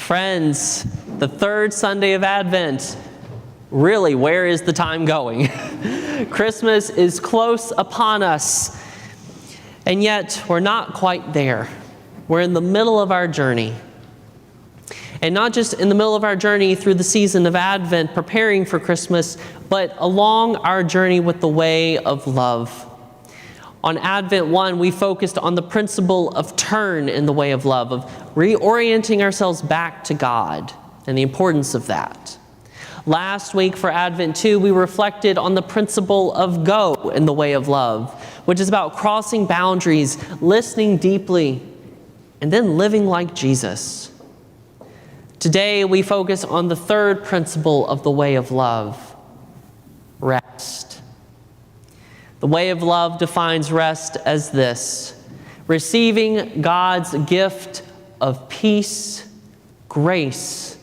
Friends, the third Sunday of Advent. Really, where is the time going? Christmas is close upon us, and yet we're not quite there. We're in the middle of our journey. And not just in the middle of our journey through the season of Advent, preparing for Christmas, but along our journey with the way of love. On Advent 1, we focused on the principle of turn in the way of love, of reorienting ourselves back to God and the importance of that. Last week for Advent 2, we reflected on the principle of go in the way of love, which is about crossing boundaries, listening deeply, and then living like Jesus. Today, we focus on the third principle of the way of love, rest. The way of love defines rest as this: receiving God's gift of peace, grace,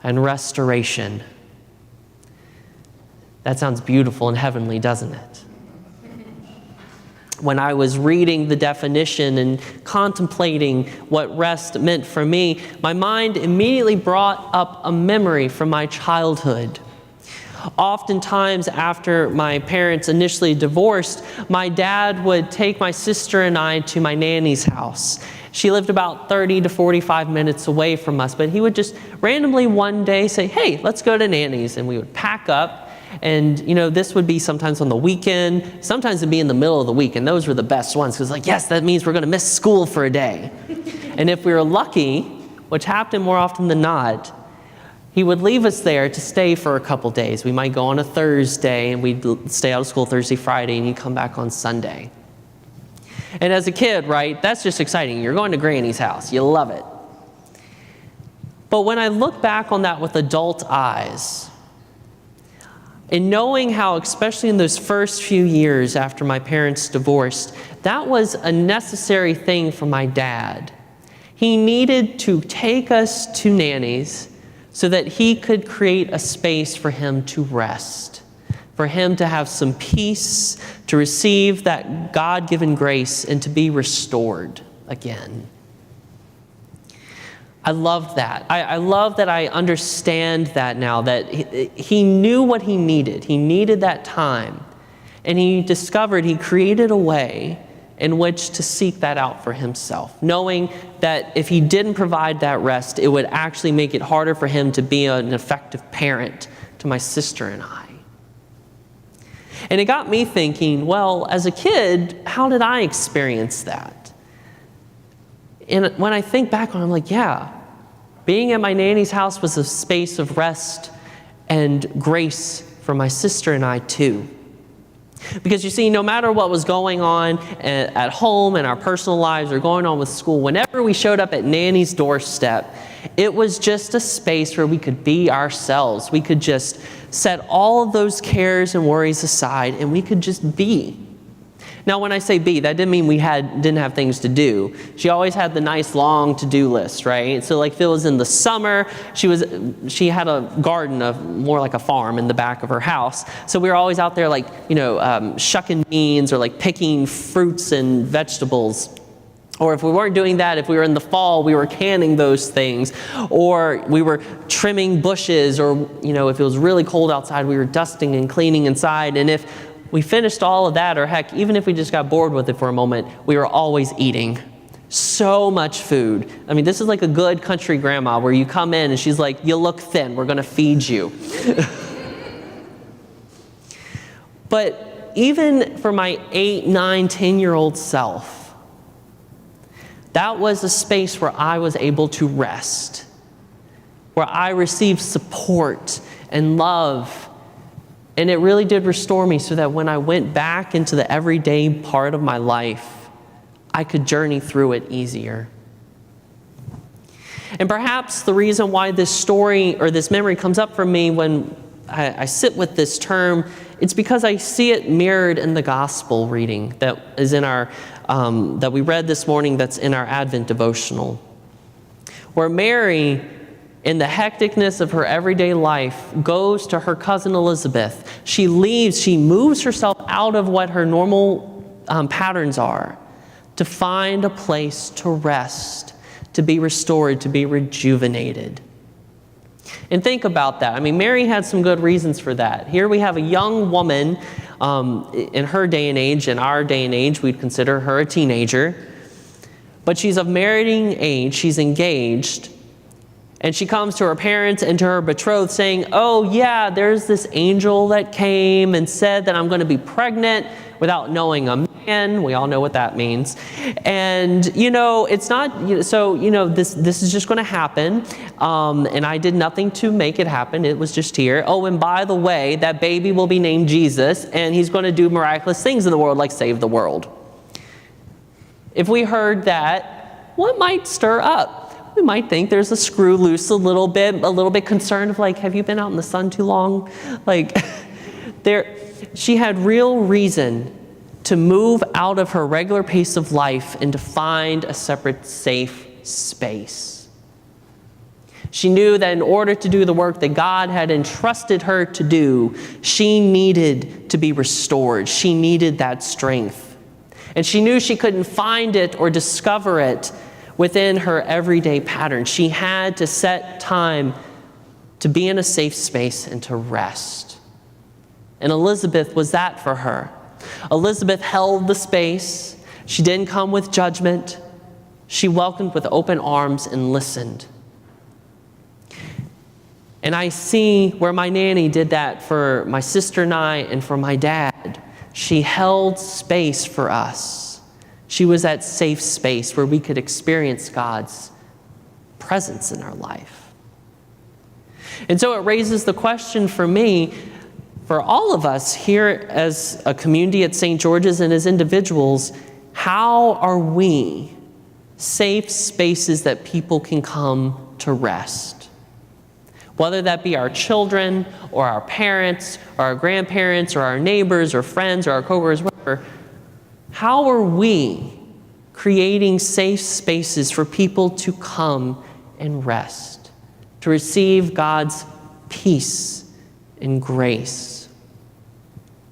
and restoration. That sounds beautiful and heavenly, doesn't it? When I was reading the definition and contemplating what rest meant for me, my mind immediately brought up a memory from my childhood. Oftentimes after my parents initially divorced, my dad would take my sister and I to my nanny's house. She lived about 30 to 45 minutes away from us, but he would just randomly one day say, "Hey, let's go to nanny's." And we would pack up. And, this would be sometimes on the weekend. Sometimes it'd be in the middle of the week, and those were the best ones, because yes, that means we're going to miss school for a day. And if we were lucky, which happened more often than not, he would leave us there to stay for a couple days. We might go on a Thursday, and we'd stay out of school Thursday, Friday, and he'd come back on Sunday. And as a kid, right, that's just exciting. You're going to Granny's house. You love it. But when I look back on that with adult eyes, and knowing how, especially in those first few years after my parents divorced, that was a necessary thing for my dad. He needed to take us to nannies so that he could create a space for him to rest, for him to have some peace, to receive that God-given grace, and to be restored again. I love that. I love that I understand that now, that he knew what he needed. He needed that time. And he created a way in which to seek that out for himself, knowing that if he didn't provide that rest, it would actually make it harder for him to be an effective parent to my sister and I. And it got me thinking, well, as a kid, how did I experience that? And when I think back on it, I'm like, yeah, being at my nanny's house was a space of rest and grace for my sister and I too. Because you see, no matter what was going on at home in our personal lives or going on with school, whenever we showed up at nanny's doorstep, it was just a space where we could be ourselves. We could just set all of those cares and worries aside, and we could just be. Now, when I say be, that didn't mean we didn't have things to do. She always had the nice long to-do list, right? So if it was in the summer, she had a garden more like a farm in the back of her house. So we were always out there shucking beans or picking fruits and vegetables. Or if we weren't doing that, if we were in the fall, we were canning those things. Or we were trimming bushes, or if it was really cold outside, we were dusting and cleaning inside. And if we finished all of that, or heck, even if we just got bored with it for a moment, we were always eating. So much food. I mean, this is like a good country grandma where you come in and she's like, "You look thin, we're gonna feed you." But even for my 8, 9, 10-year-old self, that was a space where I was able to rest, where I received support and love. And it really did restore me so that when I went back into the everyday part of my life, I could journey through it easier. And perhaps the reason why this story or this memory comes up for me when I sit with this term, it's because I see it mirrored in the gospel reading that is in our that we read this morning, that's in our Advent devotional, where Mary, in the hecticness of her everyday life, goes to her cousin Elizabeth. She moves herself out of what her normal patterns are to find a place to rest, to be restored, to be rejuvenated. And think about that. I mean, Mary had some good reasons for that. Here we have a young woman in her day and age, in our day and age, we'd consider her a teenager. But she's of marrying age, she's engaged, and she comes to her parents and to her betrothed saying, oh yeah, there's this angel that came and said that I'm going to be pregnant without knowing a man. We all know what that means. And, it's not, so, this is just going to happen. And I did nothing to make it happen. It was just here. Oh, and by the way, that baby will be named Jesus, and he's going to do miraculous things in the world, like save the world. If we heard that, what might stir up? We might think there's a screw loose a little bit concerned of like, have you been out in the sun too long? Like, she had real reason to move out of her regular pace of life and to find a separate, safe space. She knew that in order to do the work that God had entrusted her to do, she needed to be restored. She needed that strength. And she knew she couldn't find it or discover it within her everyday pattern. She had to set time to be in a safe space and to rest. And Elizabeth was that for her. Elizabeth held the space. She didn't come with judgment. She welcomed with open arms and listened. And I see where my nanny did that for my sister and I and for my dad. She held space for us. She was that safe space where we could experience God's presence in our life. And so it raises the question for me, for all of us here as a community at St. George's and as individuals, how are we safe spaces that people can come to rest? Whether that be our children or our parents or our grandparents or our neighbors or friends or our coworkers, whatever. How are we creating safe spaces for people to come and rest, to receive God's peace and grace?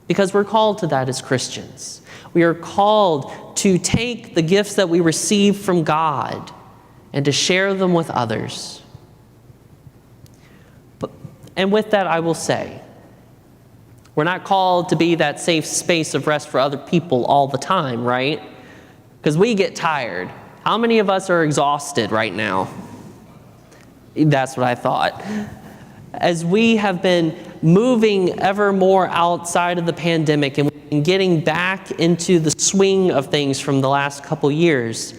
Because we're called to that as Christians. We are called to take the gifts that we receive from God and to share them with others. And with that, I will say, we're not called to be that safe space of rest for other people all the time, right? Because we get tired. How many of us are exhausted right now? That's what I thought. As we have been moving ever more outside of the pandemic and getting back into the swing of things from the last couple years,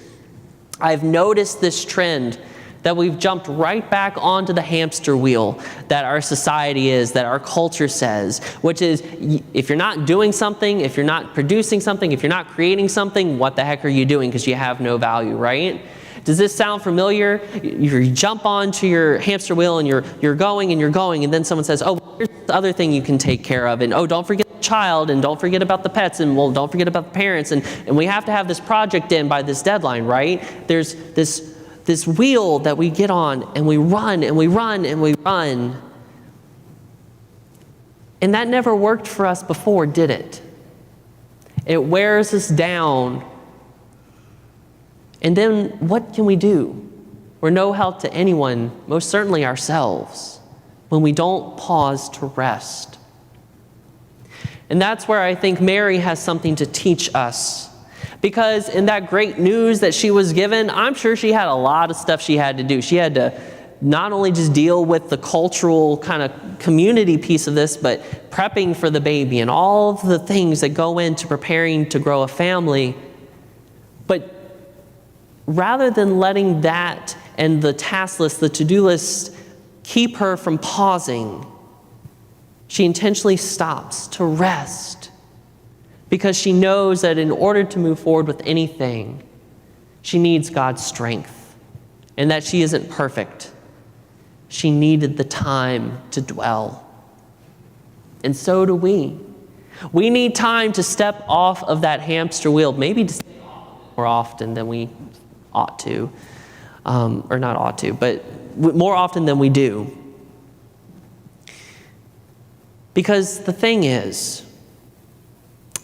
I've noticed this trend that we've jumped right back onto the hamster wheel that our society is, that our culture says, which is if you're not doing something, if you're not producing something, if you're not creating something, what the heck are you doing? Because you have no value, right? Does this sound familiar? You jump onto your hamster wheel and you're going, and then someone says, oh, here's the other thing you can take care of, and oh, don't forget the child, and don't forget about the pets, and well, don't forget about the parents, and we have to have this project in by this deadline, right? There's this wheel that we get on, and we run, and we run, and we run. And that never worked for us before, did it? It wears us down. And then what can we do? We're no help to anyone, most certainly ourselves, when we don't pause to rest. And that's where I think Mary has something to teach us. Because in that great news that she was given, I'm sure she had a lot of stuff she had to do. She had to not only just deal with the cultural kind of community piece of this, but prepping for the baby and all of the things that go into preparing to grow a family. But rather than letting that and the task list, the to-do list, keep her from pausing, she intentionally stops to rest. Because she knows that in order to move forward with anything, she needs God's strength, and that she isn't perfect. She needed the time to dwell. And so do we. We need time to step off of that hamster wheel, maybe to stay more often than we ought to, or not ought to, but more often than we do. Because the thing is,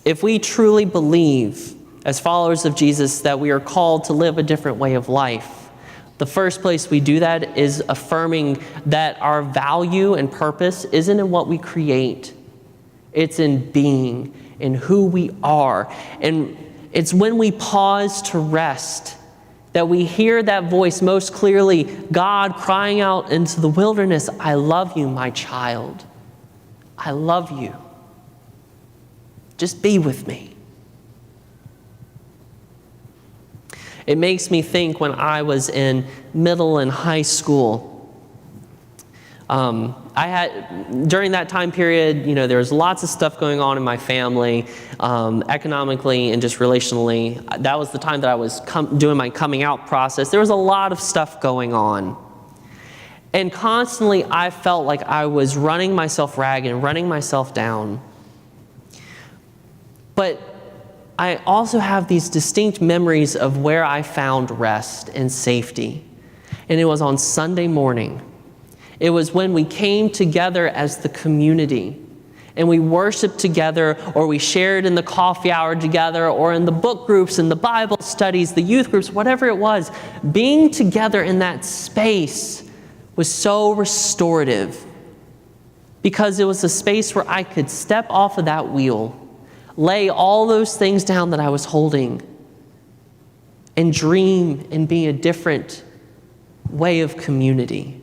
if we truly believe, as followers of Jesus, that we are called to live a different way of life, The first place we do that is affirming that our value and purpose isn't in what we create. It's in being, in who we are. And it's when we pause to rest that we hear that voice most clearly, God crying out into the wilderness, I love you, my child. I love you. Just be with me. It makes me think when I was in middle and high school, during that time period, there was lots of stuff going on in my family, economically and just relationally. That was the time that I was doing my coming out process. There was a lot of stuff going on. And constantly I felt like I was running myself ragged and running myself down. But I also have these distinct memories of where I found rest and safety. And it was on Sunday morning. It was when we came together as the community and we worshiped together, or we shared in the coffee hour together, or in the book groups, in the Bible studies, the youth groups, whatever it was. Being together in that space was so restorative because it was a space where I could step off of that wheel, lay all those things down that I was holding, and dream and be a different way of community.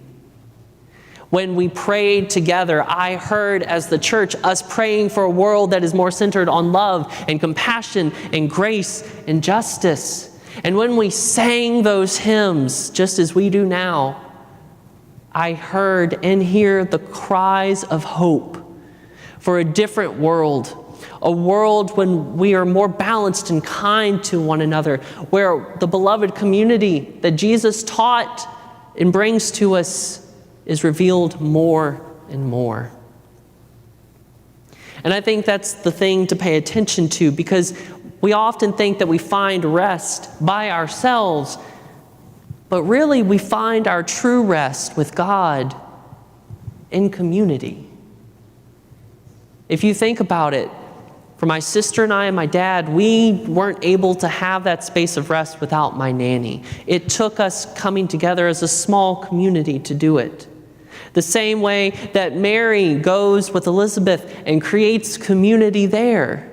When we prayed together, I heard as the church us praying for a world that is more centered on love and compassion and grace and justice. And when we sang those hymns, just as we do now, I heard and hear the cries of hope for a different world, a world when we are more balanced and kind to one another, where the beloved community that Jesus taught and brings to us is revealed more and more. And I think that's the thing to pay attention to, because we often think that we find rest by ourselves, but really we find our true rest with God in community. If you think about it, for my sister and I and my dad, we weren't able to have that space of rest without my nanny. It took us coming together as a small community to do it. The same way that Mary goes with Elizabeth and creates community there.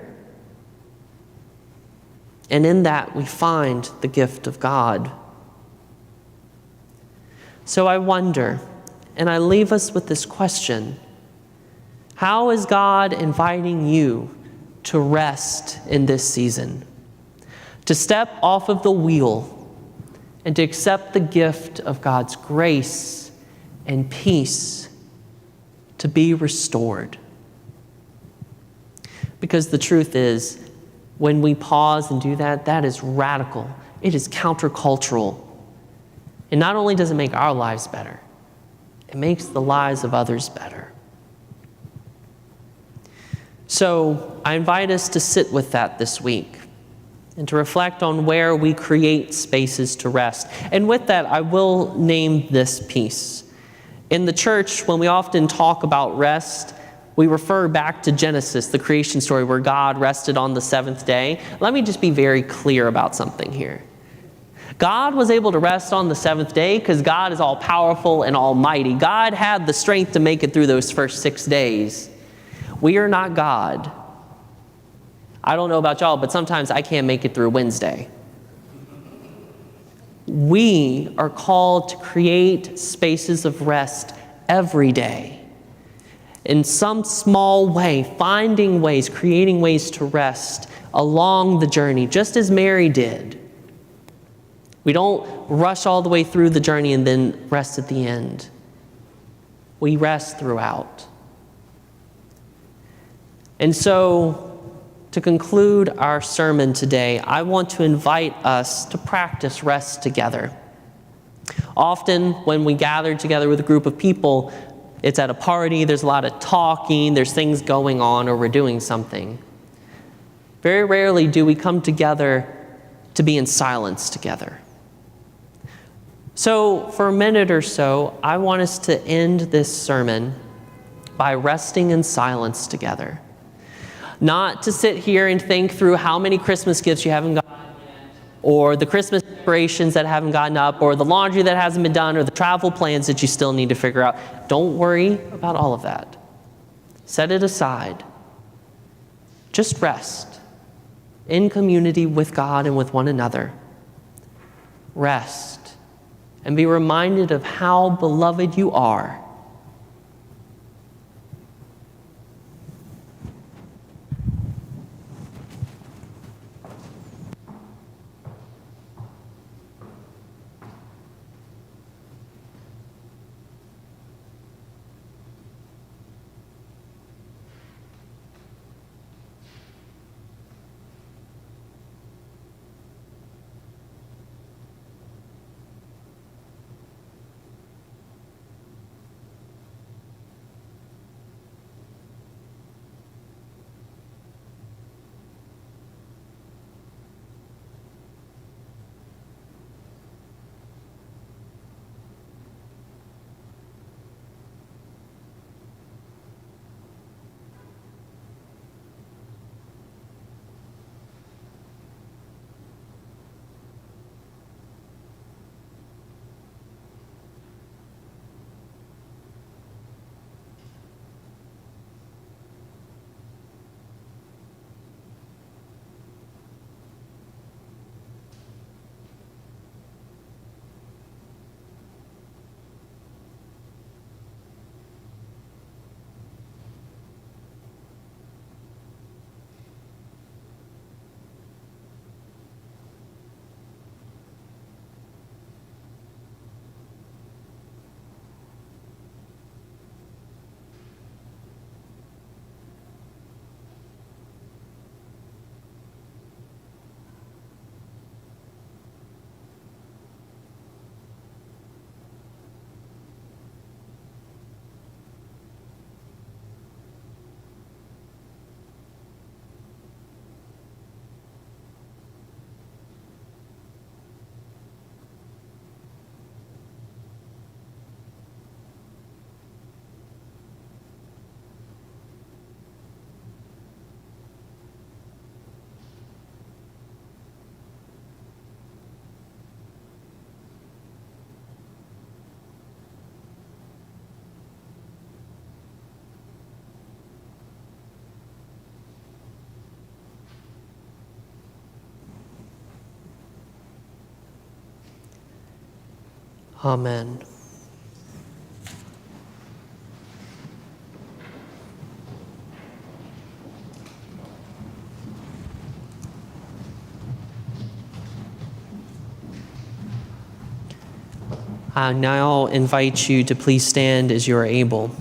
And in that we find the gift of God. So I wonder, and I leave us with this question: how is God inviting you to rest in this season? To step off of the wheel and to accept the gift of God's grace and peace, to be restored. Because the truth is, when we pause and do that, that is radical. It is countercultural. And not only does it make our lives better, it makes the lives of others better. So I invite us to sit with that this week and to reflect on where we create spaces to rest. And with that, I will name this piece. In the church, when we often talk about rest, we refer back to Genesis, the creation story where God rested on the seventh day. Let me just be very clear about something here. God was able to rest on the seventh day because God is all powerful and almighty. God had the strength to make it through those first 6 days. We are not God. I don't know about y'all, but sometimes I can't make it through Wednesday. We are called to create spaces of rest every day. In some small way, finding ways, creating ways to rest along the journey, just as Mary did. We don't rush all the way through the journey and then rest at the end. We rest throughout. And so, to conclude our sermon today, I want to invite us to practice rest together. Often, when we gather together with a group of people, it's at a party, there's a lot of talking, there's things going on, or we're doing something. Very rarely do we come together to be in silence together. So, for a minute or so, I want us to end this sermon by resting in silence together. Not to sit here and think through how many Christmas gifts you haven't gotten yet, or the Christmas decorations that haven't gotten up, or the laundry that hasn't been done, or the travel plans that you still need to figure out. Don't worry about all of that. Set it aside. Just rest in community with God and with one another. Rest and be reminded of how beloved you are. Amen. I now invite you to please stand as you are able.